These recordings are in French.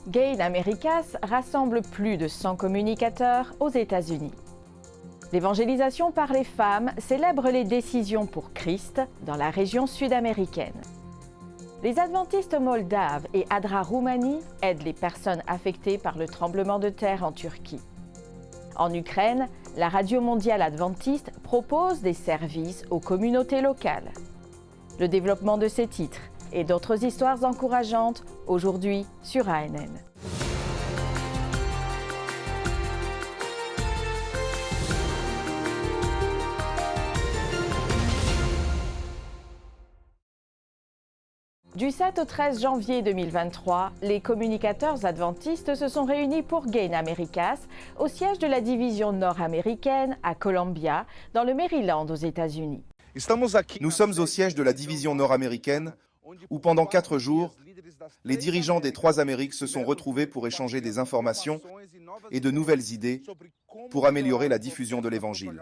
Gain Americas rassemble plus de 100 communicateurs aux États-Unis. L'évangélisation par les femmes célèbre les décisions pour Christ dans la région sud-américaine. Les adventistes moldaves et Adra Roumanie aident les personnes affectées par le tremblement de terre en Turquie. En Ukraine, la Radio mondiale adventiste propose des services aux communautés locales. Le développement de ces titres et d'autres histoires encourageantes aujourd'hui sur ANN. Du 7 au 13 janvier 2023, les communicateurs adventistes se sont réunis pour Gain Americas au siège de la division nord-américaine à Columbia, dans le Maryland aux États-Unis. Nous sommes au siège de la division nord-américaine où pendant 4 jours, les dirigeants des 3 Amériques se sont retrouvés pour échanger des informations et de nouvelles idées pour améliorer la diffusion de l'Évangile.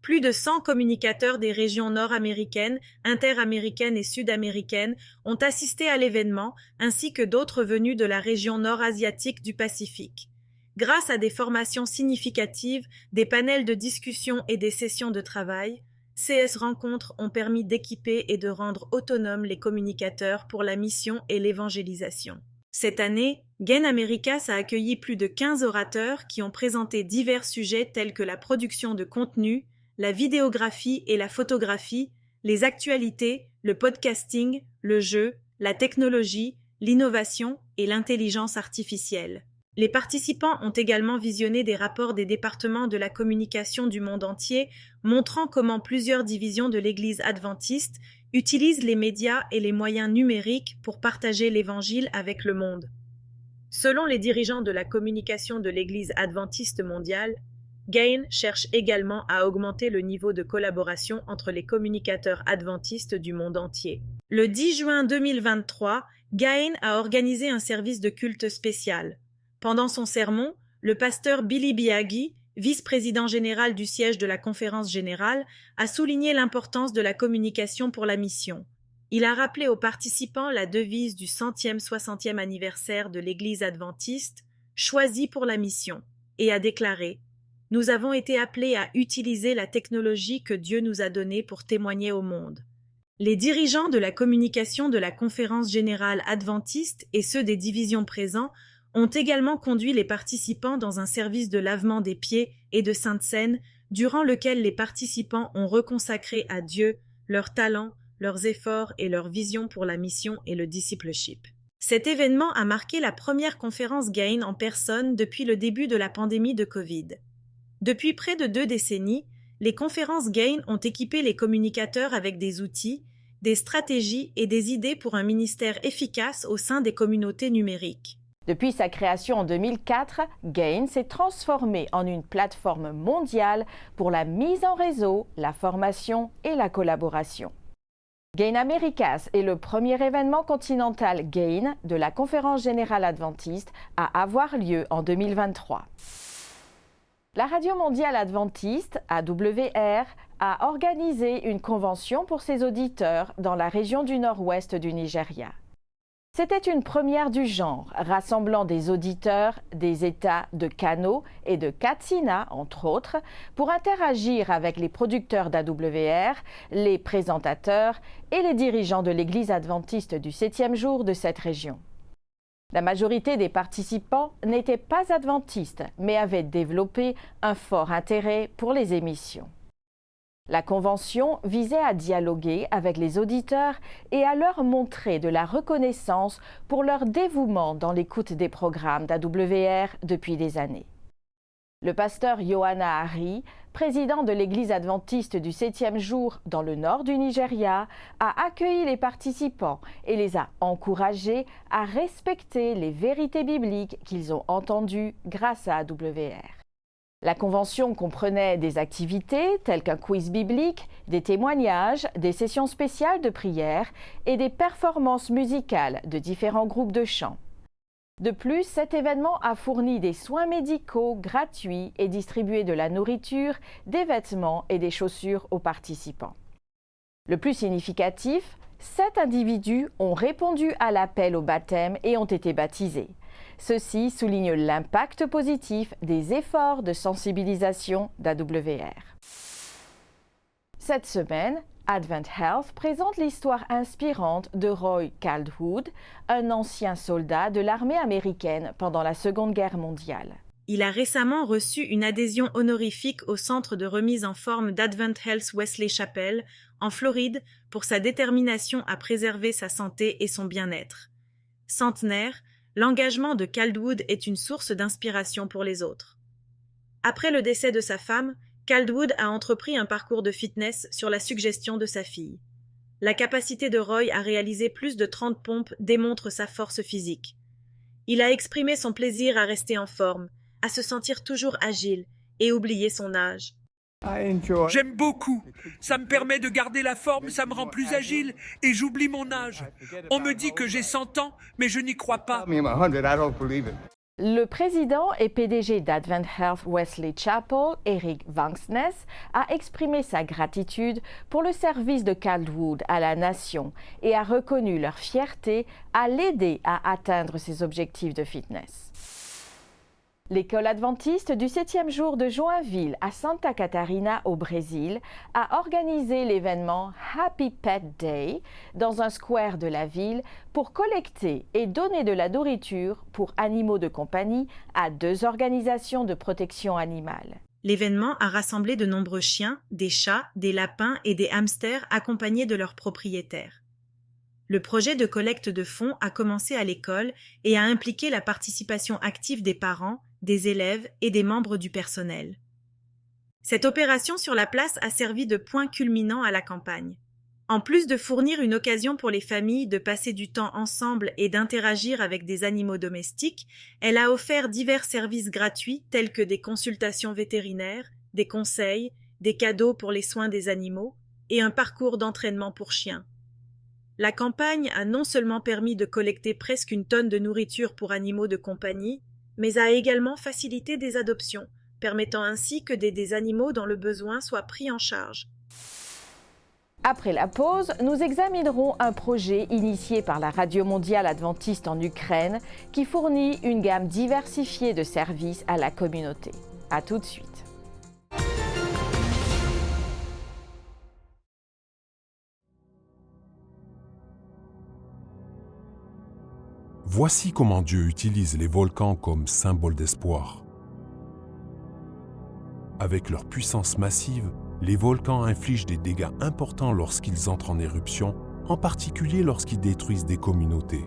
Plus de 100 communicateurs des régions nord-américaines, interaméricaines et sud-américaines ont assisté à l'événement, ainsi que d'autres venus de la région nord-asiatique du Pacifique. Grâce à des formations significatives, des panels de discussion et des sessions de travail, CS Rencontres ont permis d'équiper et de rendre autonomes les communicateurs pour la mission et l'évangélisation. Cette année, Gain Americas a accueilli plus de 15 orateurs qui ont présenté divers sujets tels que la production de contenu, la vidéographie et la photographie, les actualités, le podcasting, le jeu, la technologie, l'innovation et l'intelligence artificielle. Les participants ont également visionné des rapports des départements de la communication du monde entier, montrant comment plusieurs divisions de l'Église adventiste utilisent les médias et les moyens numériques pour partager l'Évangile avec le monde. Selon les dirigeants de la communication de l'Église adventiste mondiale, Gain cherche également à augmenter le niveau de collaboration entre les communicateurs adventistes du monde entier. Le 10 juin 2023, Gain a organisé un service de culte spécial. Pendant son sermon, le pasteur Billy Biaggi, vice-président général du siège de la Conférence générale, a souligné l'importance de la communication pour la mission. Il a rappelé aux participants la devise du 160e anniversaire de l'Église adventiste, « Choisis pour la mission », et a déclaré « Nous avons été appelés à utiliser la technologie que Dieu nous a donnée pour témoigner au monde. » Les dirigeants de la communication de la Conférence générale adventiste et ceux des divisions présents ont également conduit les participants dans un service de lavement des pieds et de Sainte Seine, durant lequel les participants ont reconsacré à Dieu leurs talents, leurs efforts et leur vision pour la mission et le discipleship. Cet événement a marqué la première conférence Gain en personne depuis le début de la pandémie de Covid. Depuis près de 2 décennies, les conférences Gain ont équipé les communicateurs avec des outils, des stratégies et des idées pour un ministère efficace au sein des communautés numériques. Depuis sa création en 2004, Gain s'est transformé en une plateforme mondiale pour la mise en réseau, la formation et la collaboration. Gain Americas est le premier événement continental Gain de la Conférence générale adventiste à avoir lieu en 2023. La Radio mondiale adventiste, AWR, a organisé une convention pour ses auditeurs dans la région du nord-ouest du Nigeria. C'était une première du genre, rassemblant des auditeurs des États de Kano et de Katsina, entre autres, pour interagir avec les producteurs d'AWR, les présentateurs et les dirigeants de l'Église adventiste du 7e jour de cette région. La majorité des participants n'étaient pas adventistes, mais avaient développé un fort intérêt pour les émissions. La convention visait à dialoguer avec les auditeurs et à leur montrer de la reconnaissance pour leur dévouement dans l'écoute des programmes d'AWR depuis des années. Le pasteur Yohana Hari, président de l'Église adventiste du 7e jour dans le nord du Nigeria, a accueilli les participants et les a encouragés à respecter les vérités bibliques qu'ils ont entendues grâce à AWR. La convention comprenait des activités telles qu'un quiz biblique, des témoignages, des sessions spéciales de prière et des performances musicales de différents groupes de chant. De plus, cet événement a fourni des soins médicaux gratuits et distribué de la nourriture, des vêtements et des chaussures aux participants. Le plus significatif, 7 individus ont répondu à l'appel au baptême et ont été baptisés. Ceci souligne l'impact positif des efforts de sensibilisation d'AWR. Cette semaine, Advent Health présente l'histoire inspirante de Roy Caldwood, un ancien soldat de l'armée américaine pendant la Seconde Guerre mondiale. Il a récemment reçu une adhésion honorifique au centre de remise en forme d'Advent Health Wesley Chapel, en Floride, pour sa détermination à préserver sa santé et son bien-être. Centenaire, l'engagement de Caldwood est une source d'inspiration pour les autres. Après le décès de sa femme, Caldwood a entrepris un parcours de fitness sur la suggestion de sa fille. La capacité de Roy à réaliser plus de 30 pompes démontre sa force physique. Il a exprimé son plaisir à rester en forme, à se sentir toujours agile et oublier son âge. J'aime beaucoup. Ça me permet de garder la forme, ça me rend plus agile et j'oublie mon âge. On me dit que j'ai 100 ans, mais je n'y crois pas. Le président et PDG d'Advent Health Wesley Chapel, Eric Vangsness, a exprimé sa gratitude pour le service de Caldwood à la nation et a reconnu leur fierté à l'aider à atteindre ses objectifs de fitness. L'école adventiste du 7e jour de Joinville à Santa Catarina au Brésil a organisé l'événement Happy Pet Day dans un square de la ville pour collecter et donner de la nourriture pour animaux de compagnie à 2 organisations de protection animale. L'événement a rassemblé de nombreux chiens, des chats, des lapins et des hamsters accompagnés de leurs propriétaires. Le projet de collecte de fonds a commencé à l'école et a impliqué la participation active des parents, des élèves et des membres du personnel. Cette opération sur la place a servi de point culminant à la campagne. En plus de fournir une occasion pour les familles de passer du temps ensemble et d'interagir avec des animaux domestiques, elle a offert divers services gratuits tels que des consultations vétérinaires, des conseils, des cadeaux pour les soins des animaux et un parcours d'entraînement pour chiens. La campagne a non seulement permis de collecter presque 1 tonne de nourriture pour animaux de compagnie, mais a également facilité des adoptions, permettant ainsi que des animaux dans le besoin soient pris en charge. Après la pause, nous examinerons un projet initié par la Radio mondiale adventiste en Ukraine qui fournit une gamme diversifiée de services à la communauté. À tout de suite. Voici comment Dieu utilise les volcans comme symbole d'espoir. Avec leur puissance massive, les volcans infligent des dégâts importants lorsqu'ils entrent en éruption, en particulier lorsqu'ils détruisent des communautés.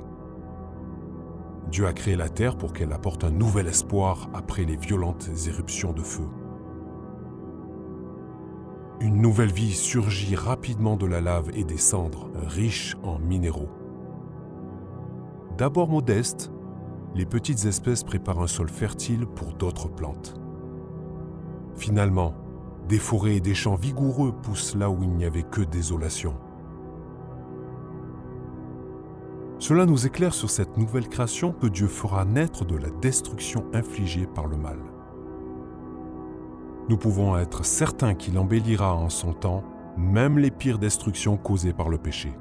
Dieu a créé la terre pour qu'elle apporte un nouvel espoir après les violentes éruptions de feu. Une nouvelle vie surgit rapidement de la lave et des cendres, riches en minéraux. D'abord modestes, les petites espèces préparent un sol fertile pour d'autres plantes. Finalement, des forêts et des champs vigoureux poussent là où il n'y avait que désolation. Cela nous éclaire sur cette nouvelle création que Dieu fera naître de la destruction infligée par le mal. Nous pouvons être certains qu'il embellira en son temps même les pires destructions causées par le péché.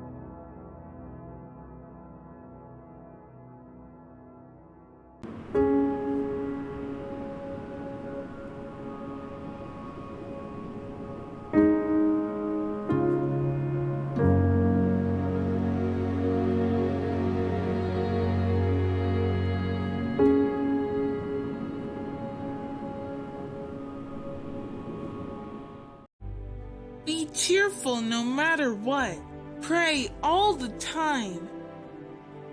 Be cheerful no matter what. Pray all the time.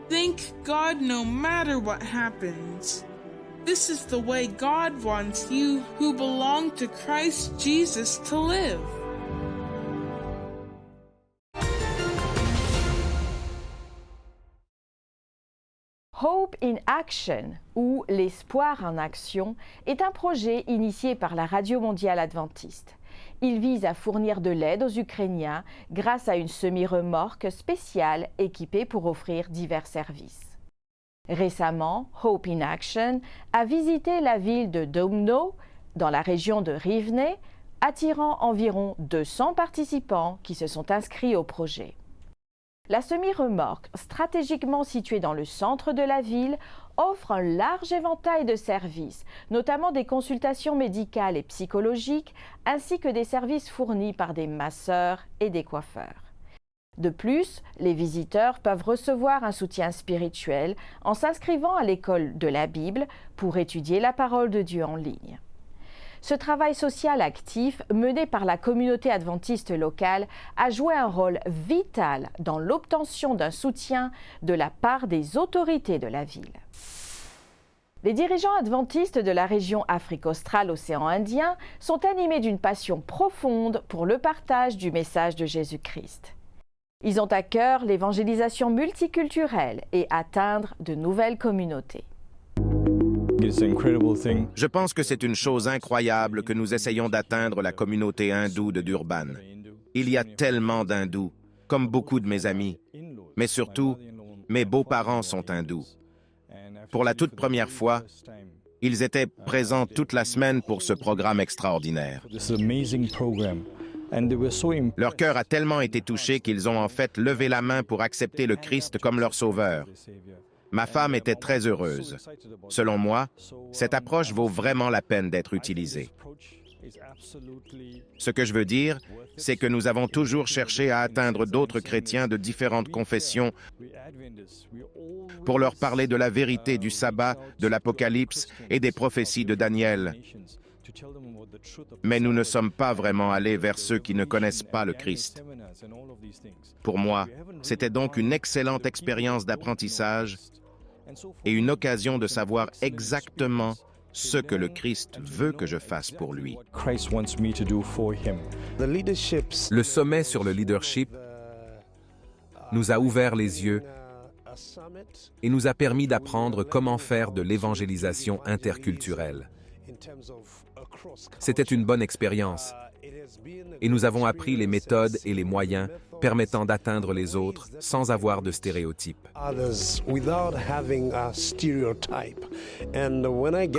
Thank God no matter what happens. This is the way God wants you who belong to Christ Jesus to live. Hope in Action, ou l'espoir en action, est un projet initié par la Radio mondiale adventiste. Il vise à fournir de l'aide aux Ukrainiens grâce à une semi-remorque spéciale équipée pour offrir divers services. Récemment, Hope in Action a visité la ville de Dubno, dans la région de Rivne, attirant environ 200 participants qui se sont inscrits au projet. La semi-remorque, stratégiquement située dans le centre de la ville, offre un large éventail de services, notamment des consultations médicales et psychologiques, ainsi que des services fournis par des masseurs et des coiffeurs. De plus, les visiteurs peuvent recevoir un soutien spirituel en s'inscrivant à l'école de la Bible pour étudier la parole de Dieu en ligne. Ce travail social actif, mené par la communauté adventiste locale, a joué un rôle vital dans l'obtention d'un soutien de la part des autorités de la ville. Les dirigeants adventistes de la région Afrique australe océan Indien sont animés d'une passion profonde pour le partage du message de Jésus-Christ. Ils ont à cœur l'évangélisation multiculturelle et atteindre de nouvelles communautés. Je pense que c'est une chose incroyable que nous essayons d'atteindre la communauté hindoue de Durban. Il y a tellement d'hindous, comme beaucoup de mes amis, mais surtout, mes beaux-parents sont hindous. Pour la toute première fois, ils étaient présents toute la semaine pour ce programme extraordinaire. Leur cœur a tellement été touché qu'ils ont en fait levé la main pour accepter le Christ comme leur sauveur. Ma femme était très heureuse. Selon moi, cette approche vaut vraiment la peine d'être utilisée. Ce que je veux dire, c'est que nous avons toujours cherché à atteindre d'autres chrétiens de différentes confessions pour leur parler de la vérité du sabbat, de l'Apocalypse et des prophéties de Daniel. Mais nous ne sommes pas vraiment allés vers ceux qui ne connaissent pas le Christ. Pour moi, c'était donc une excellente expérience d'apprentissage et une occasion de savoir exactement ce que le Christ veut que je fasse pour lui. Le sommet sur le leadership nous a ouvert les yeux et nous a permis d'apprendre comment faire de l'évangélisation interculturelle. C'était une bonne expérience et nous avons appris les méthodes et les moyens permettant d'atteindre les autres sans avoir de stéréotypes. Quand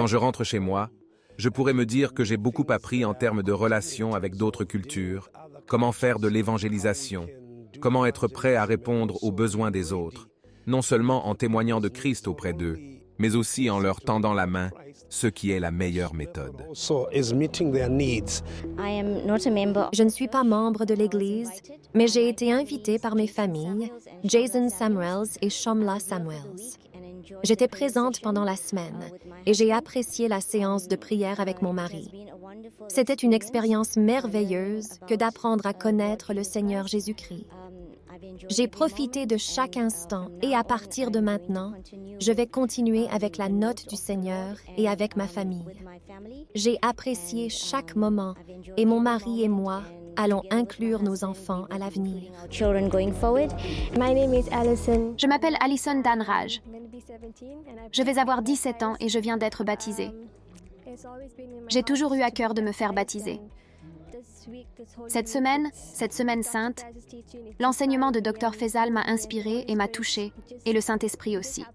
je rentre chez moi, je pourrais me dire que j'ai beaucoup appris en termes de relations avec d'autres cultures, comment faire de l'évangélisation, comment être prêt à répondre aux besoins des autres, non seulement en témoignant de Christ auprès d'eux, mais aussi en leur tendant la main, ce qui est la meilleure méthode. Je ne suis pas membre de l'Église, mais j'ai été invitée par mes familles, Jason Samuels et Shomla Samuels. J'étais présente pendant la semaine et j'ai apprécié la séance de prière avec mon mari. C'était une expérience merveilleuse que d'apprendre à connaître le Seigneur Jésus-Christ. J'ai profité de chaque instant et à partir de maintenant, je vais continuer avec la note du Seigneur et avec ma famille. J'ai apprécié chaque moment et mon mari et moi allons inclure nos enfants à l'avenir. Je m'appelle Alison Danraj. Je vais avoir 17 ans et je viens d'être baptisée. J'ai toujours eu à cœur de me faire baptiser. Cette semaine sainte, l'enseignement de Dr Faisal m'a inspirée et m'a touchée, et le Saint-Esprit aussi.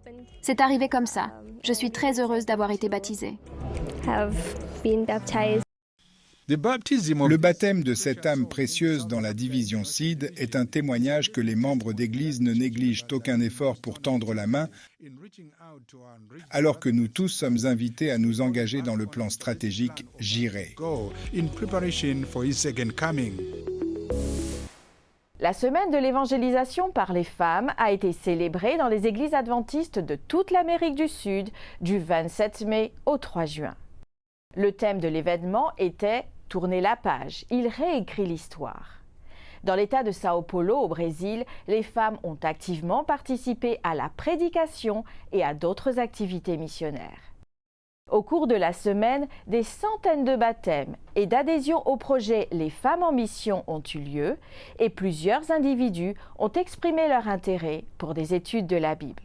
C'est arrivé comme ça. Je suis très heureuse d'avoir été baptisée. Le baptême de cette âme précieuse dans la division Seed est un témoignage que les membres d'Église ne négligent aucun effort pour tendre la main, alors que nous tous sommes invités à nous engager dans le plan stratégique Jireh. La semaine de l'évangélisation par les femmes a été célébrée dans les églises adventistes de toute l'Amérique du Sud du 27 mai au 3 juin. Le thème de l'événement était « Tourner la page, il réécrit l'histoire ». Dans l'État de Sao Paulo, au Brésil, les femmes ont activement participé à la prédication et à d'autres activités missionnaires. Au cours de la semaine, des centaines de baptêmes et d'adhésions au projet Les Femmes en Mission ont eu lieu et plusieurs individus ont exprimé leur intérêt pour des études de la Bible.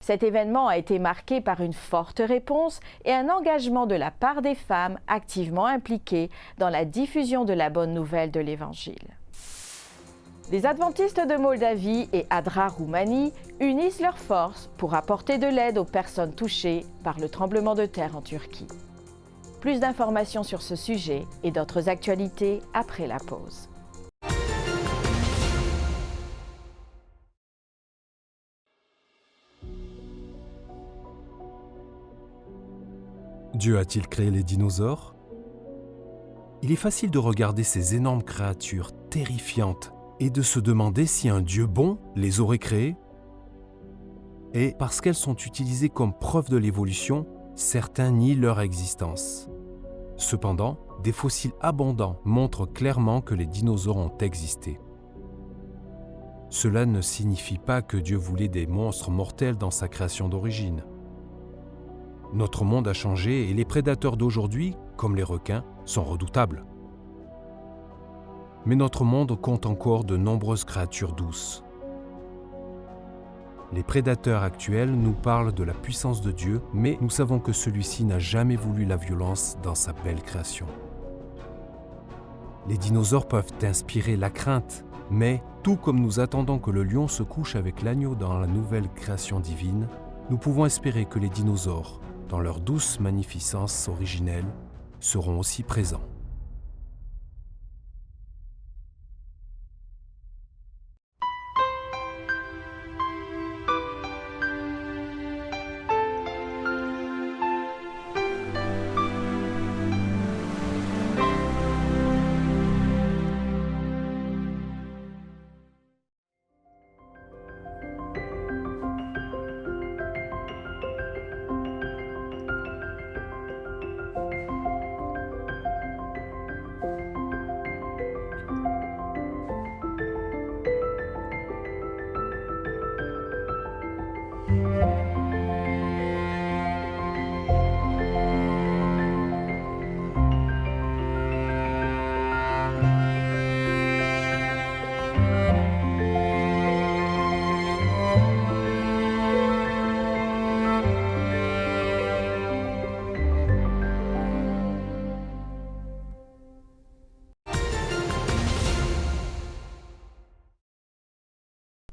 Cet événement a été marqué par une forte réponse et un engagement de la part des femmes activement impliquées dans la diffusion de la bonne nouvelle de l'Évangile. Les adventistes de Moldavie et Adra Roumanie unissent leurs forces pour apporter de l'aide aux personnes touchées par le tremblement de terre en Turquie. Plus d'informations sur ce sujet et d'autres actualités après la pause. Dieu a-t-il créé les dinosaures? Il est facile de regarder ces énormes créatures terrifiantes et de se demander si un Dieu bon les aurait créées. Et parce qu'elles sont utilisées comme preuve de l'évolution, certains nient leur existence. Cependant, des fossiles abondants montrent clairement que les dinosaures ont existé. Cela ne signifie pas que Dieu voulait des monstres mortels dans sa création d'origine. Notre monde a changé et les prédateurs d'aujourd'hui, comme les requins, sont redoutables. Mais notre monde compte encore de nombreuses créatures douces. Les prédateurs actuels nous parlent de la puissance de Dieu, mais nous savons que celui-ci n'a jamais voulu la violence dans sa belle création. Les dinosaures peuvent inspirer la crainte, mais tout comme nous attendons que le lion se couche avec l'agneau dans la nouvelle création divine, nous pouvons espérer que les dinosaures, dans leur douce magnificence originelle, seront aussi présents.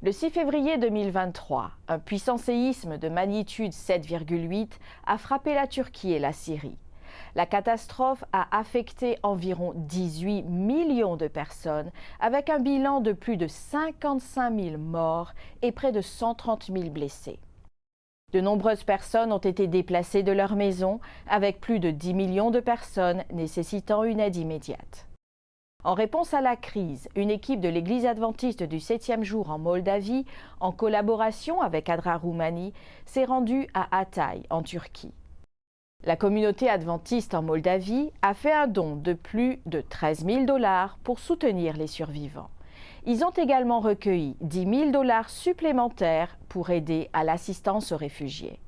Le 6 février 2023, un puissant séisme de magnitude 7,8 a frappé la Turquie et la Syrie. La catastrophe a affecté environ 18 millions de personnes, avec un bilan de plus de 55 000 morts et près de 130 000 blessés. De nombreuses personnes ont été déplacées de leur maison, avec plus de 10 millions de personnes nécessitant une aide immédiate. En réponse à la crise, une équipe de l'Église adventiste du 7e jour en Moldavie, en collaboration avec Adra Roumanie, s'est rendue à Hatay, en Turquie. La communauté adventiste en Moldavie a fait un don de plus de 13 000 $ pour soutenir les survivants. Ils ont également recueilli 10 000 $ supplémentaires pour aider à l'assistance aux réfugiés.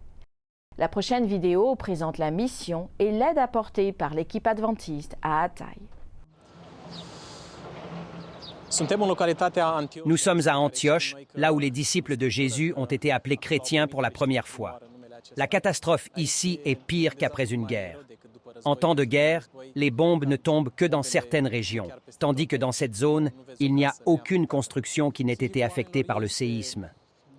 La prochaine vidéo présente la mission et l'aide apportée par l'équipe adventiste à Hatay. Nous sommes à Antioche, là où les disciples de Jésus ont été appelés chrétiens pour la première fois. La catastrophe ici est pire qu'après une guerre. En temps de guerre, les bombes ne tombent que dans certaines régions, tandis que dans cette zone, il n'y a aucune construction qui n'ait été affectée par le séisme.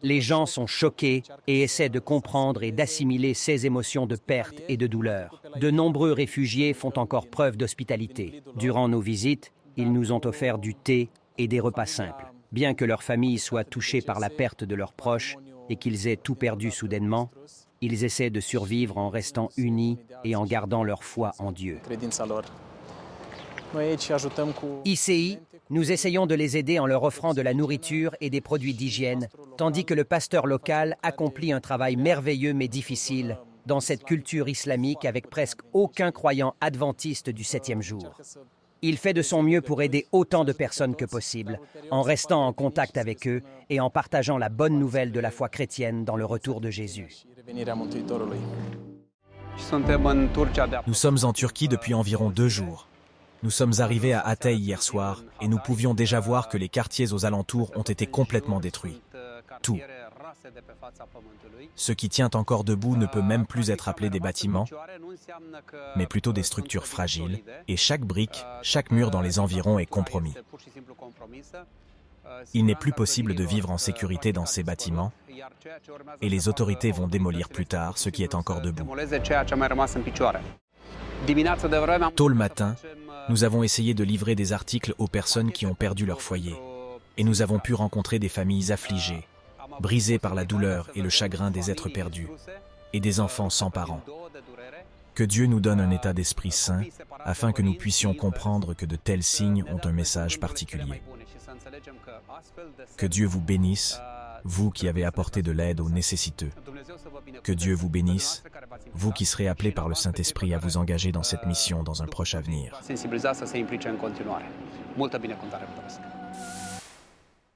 Les gens sont choqués et essaient de comprendre et d'assimiler ces émotions de perte et de douleur. De nombreux réfugiés font encore preuve d'hospitalité. Durant nos visites, ils nous ont offert du thé et des repas simples. Bien que leur famille soit touchée par la perte de leurs proches et qu'ils aient tout perdu soudainement, ils essaient de survivre en restant unis et en gardant leur foi en Dieu. ICI, nous essayons de les aider en leur offrant de la nourriture et des produits d'hygiène, tandis que le pasteur local accomplit un travail merveilleux mais difficile dans cette culture islamique avec presque aucun croyant adventiste du 7e jour. Il fait de son mieux pour aider autant de personnes que possible, en restant en contact avec eux et en partageant la bonne nouvelle de la foi chrétienne dans le retour de Jésus. Nous sommes en Turquie depuis environ 2 jours. Nous sommes arrivés à Hatay hier soir et nous pouvions déjà voir que les quartiers aux alentours ont été complètement détruits. Tout. Ce qui tient encore debout ne peut même plus être appelé des bâtiments, mais plutôt des structures fragiles, et chaque brique, chaque mur dans les environs est compromis. Il n'est plus possible de vivre en sécurité dans ces bâtiments, et les autorités vont démolir plus tard ce qui est encore debout. Tôt le matin, nous avons essayé de livrer des articles aux personnes qui ont perdu leur foyer, et nous avons pu rencontrer des familles affligées, brisées par la douleur et le chagrin des êtres perdus, et des enfants sans parents. Que Dieu nous donne un état d'esprit sain, afin que nous puissions comprendre que de tels signes ont un message particulier. Que Dieu vous bénisse, vous qui avez apporté de l'aide aux nécessiteux. Que Dieu vous bénisse, vous qui serez appelés par le Saint-Esprit à vous engager dans cette mission dans un proche avenir.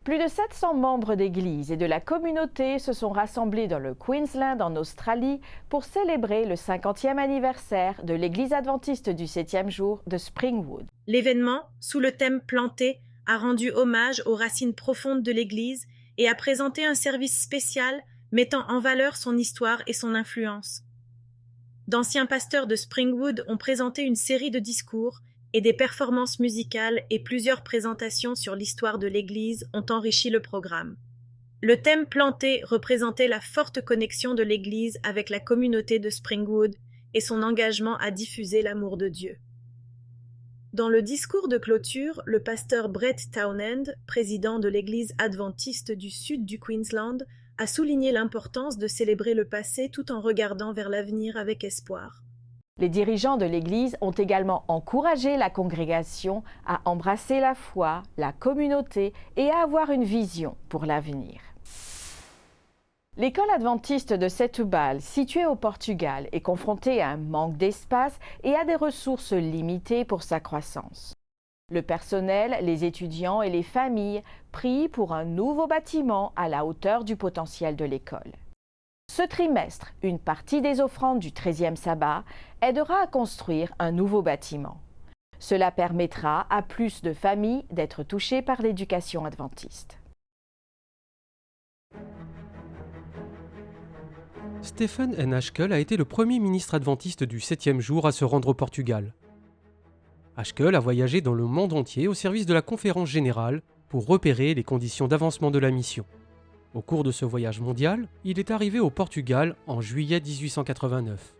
Plus de 700 membres d'église et de la communauté se sont rassemblés dans le Queensland en Australie pour célébrer le 50e anniversaire de l'église adventiste du 7e jour de Springwood. L'événement, sous le thème « Planter », a rendu hommage aux racines profondes de l'église et a présenté un service spécial mettant en valeur son histoire et son influence. D'anciens pasteurs de Springwood ont présenté une série de discours et des performances musicales et plusieurs présentations sur l'histoire de l'Église ont enrichi le programme. Le thème planté représentait la forte connexion de l'Église avec la communauté de Springwood et son engagement à diffuser l'amour de Dieu. Dans le discours de clôture, le pasteur Brett Townend, président de l'Église adventiste du sud du Queensland, a souligné l'importance de célébrer le passé tout en regardant vers l'avenir avec espoir. Les dirigeants de l'Église ont également encouragé la congrégation à embrasser la foi, la communauté et à avoir une vision pour l'avenir. L'école adventiste de Setúbal, située au Portugal, est confrontée à un manque d'espace et à des ressources limitées pour sa croissance. Le personnel, les étudiants et les familles prient pour un nouveau bâtiment à la hauteur du potentiel de l'école. Ce trimestre, une partie des offrandes du 13e sabbat aidera à construire un nouveau bâtiment. Cela permettra à plus de familles d'être touchées par l'éducation adventiste. Stephen N. Ashkel a été le premier ministre adventiste du 7e jour à se rendre au Portugal. Ashkel a voyagé dans le monde entier au service de la conférence générale pour repérer les conditions d'avancement de la mission. Au cours de ce voyage mondial, il est arrivé au Portugal en juillet 1889.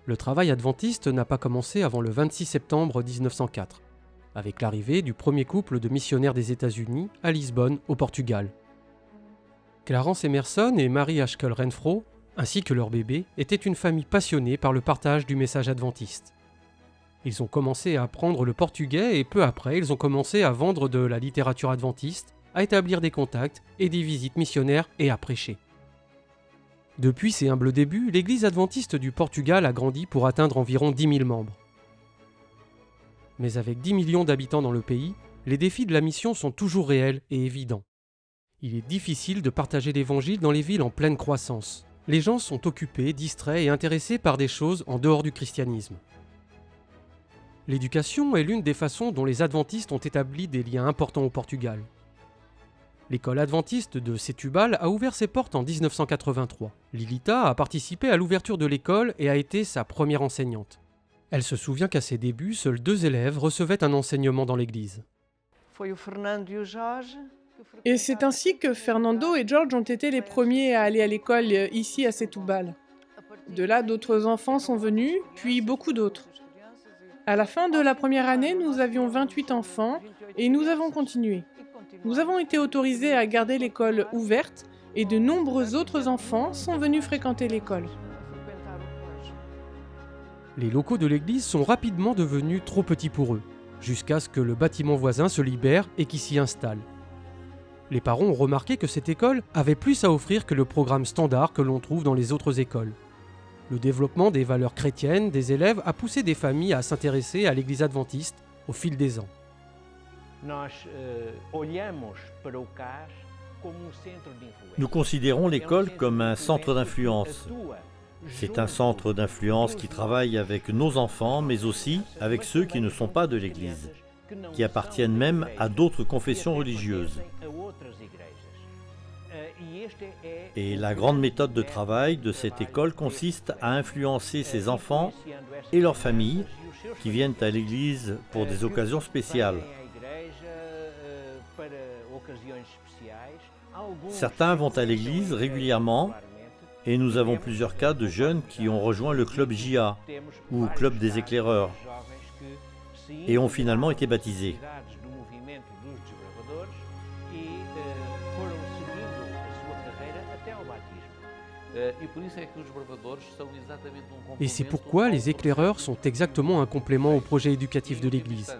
Le travail adventiste n'a pas commencé avant le 26 septembre 1904, avec l'arrivée du premier couple de missionnaires des États-Unis à Lisbonne, au Portugal. Clarence Emerson et Mary Ashkel Renfro, ainsi que leur bébé, étaient une famille passionnée par le partage du message adventiste. Ils ont commencé à apprendre le portugais et peu après, ils ont commencé à vendre de la littérature adventiste, à établir des contacts et des visites missionnaires et à prêcher. Depuis ses humbles débuts, l'église adventiste du Portugal a grandi pour atteindre environ 10 000 membres. Mais avec 10 millions d'habitants dans le pays, les défis de la mission sont toujours réels et évidents. Il est difficile de partager l'évangile dans les villes en pleine croissance. Les gens sont occupés, distraits et intéressés par des choses en dehors du christianisme. L'éducation est l'une des façons dont les adventistes ont établi des liens importants au Portugal. L'école adventiste de Setúbal a ouvert ses portes en 1983. Lilita a participé à l'ouverture de l'école et a été sa première enseignante. Elle se souvient qu'à ses débuts, seuls 2 élèves recevaient un enseignement dans l'église. Et c'est ainsi que Fernando et George ont été les premiers à aller à l'école ici à Setúbal. De là, d'autres enfants sont venus, puis beaucoup d'autres. À la fin de la première année, nous avions 28 enfants et nous avons continué. Nous avons été autorisés à garder l'école ouverte et de nombreux autres enfants sont venus fréquenter l'école. Les locaux de l'église sont rapidement devenus trop petits pour eux, jusqu'à ce que le bâtiment voisin se libère et qu'ils s'y installent. Les parents ont remarqué que cette école avait plus à offrir que le programme standard que l'on trouve dans les autres écoles. Le développement des valeurs chrétiennes des élèves a poussé des familles à s'intéresser à l'église adventiste au fil des ans. Nous considérons l'école comme un centre d'influence. C'est un centre d'influence qui travaille avec nos enfants, mais aussi avec ceux qui ne sont pas de l'Église, qui appartiennent même à d'autres confessions religieuses. Et la grande méthode de travail de cette école consiste à influencer ces enfants et leurs familles qui viennent à l'Église pour des occasions spéciales. Certains vont à l'église régulièrement et nous avons plusieurs cas de jeunes qui ont rejoint le club JA ou club des éclaireurs et ont finalement été baptisés. Et c'est pourquoi les éclaireurs sont exactement un complément au projet éducatif de l'Église.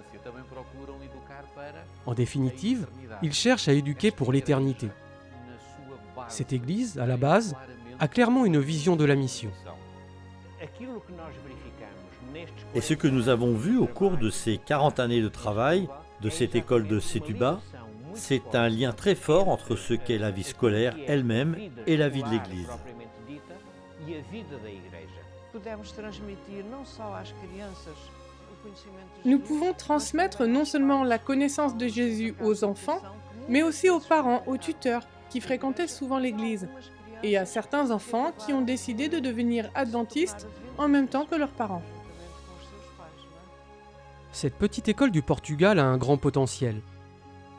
En définitive, ils cherchent à éduquer pour l'éternité. Cette Église, à la base, a clairement une vision de la mission. Et ce que nous avons vu au cours de ces 40 années de travail de cette école de Setúbal, c'est un lien très fort entre ce qu'est la vie scolaire elle-même et la vie de l'Église. Nous pouvons transmettre non seulement la connaissance de Jésus aux enfants, mais aussi aux parents, aux tuteurs, qui fréquentaient souvent l'Église, et à certains enfants qui ont décidé de devenir adventistes en même temps que leurs parents. Cette petite école du Portugal a un grand potentiel.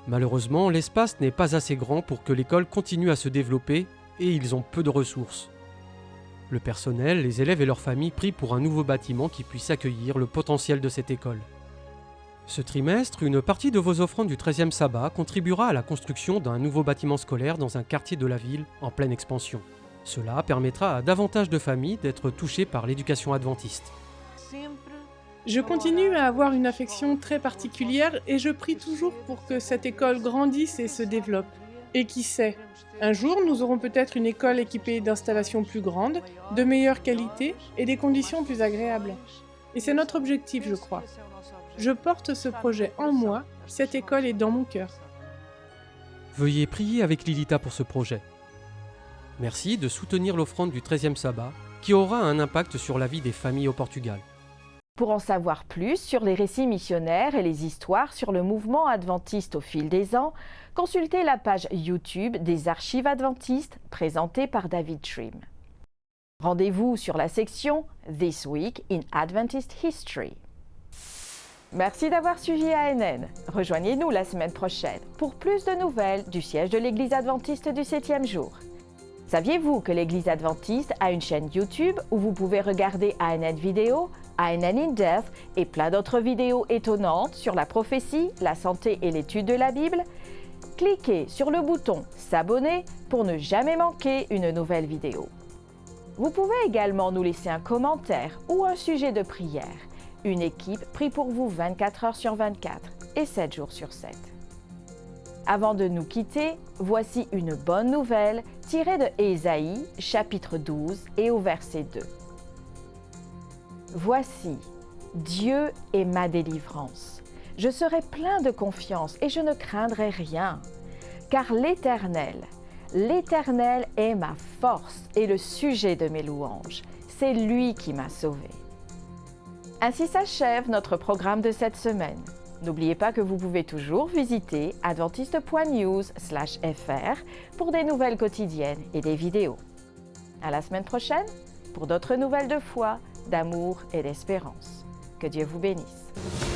Malheureusement, l'espace n'est pas assez grand pour que l'école continue à se développer et ils ont peu de ressources. Le personnel, les élèves et leurs familles prient pour un nouveau bâtiment qui puisse accueillir le potentiel de cette école. Ce trimestre, une partie de vos offrandes du 13e sabbat contribuera à la construction d'un nouveau bâtiment scolaire dans un quartier de la ville en pleine expansion. Cela permettra à davantage de familles d'être touchées par l'éducation adventiste. Je continue à avoir une affection très particulière et je prie toujours pour que cette école grandisse et se développe. Et qui sait, un jour nous aurons peut-être une école équipée d'installations plus grandes, de meilleure qualité et des conditions plus agréables. Et c'est notre objectif, je crois. Je porte ce projet en moi, cette école est dans mon cœur. Veuillez prier avec Lilita pour ce projet. Merci de soutenir l'offrande du 13e sabbat qui aura un impact sur la vie des familles au Portugal. Pour en savoir plus sur les récits missionnaires et les histoires sur le mouvement adventiste au fil des ans, consultez la page YouTube des Archives adventistes présentée par David Trim. Rendez-vous sur la section This Week in Adventist History. Merci d'avoir suivi ANN. Rejoignez-nous la semaine prochaine pour plus de nouvelles du siège de l'Église adventiste du 7e jour. Saviez-vous que l'Église adventiste a une chaîne YouTube où vous pouvez regarder ANN Vidéo, ANN in Depth et plein d'autres vidéos étonnantes sur la prophétie, la santé et l'étude de la Bible? Cliquez sur le bouton S'abonner pour ne jamais manquer une nouvelle vidéo. Vous pouvez également nous laisser un commentaire ou un sujet de prière. Une équipe prie pour vous 24 heures sur 24 et 7 jours sur 7. Avant de nous quitter, voici une bonne nouvelle tirée de Ésaïe, chapitre 12 et au verset 2. Voici, Dieu est ma délivrance. Je serai plein de confiance et je ne craindrai rien, car l'Éternel est ma force et le sujet de mes louanges. C'est lui qui m'a sauvé. Ainsi s'achève notre programme de cette semaine. N'oubliez pas que vous pouvez toujours visiter adventiste.news/fr pour des nouvelles quotidiennes et des vidéos. À la semaine prochaine pour d'autres nouvelles de foi, d'amour et d'espérance. Que Dieu vous bénisse.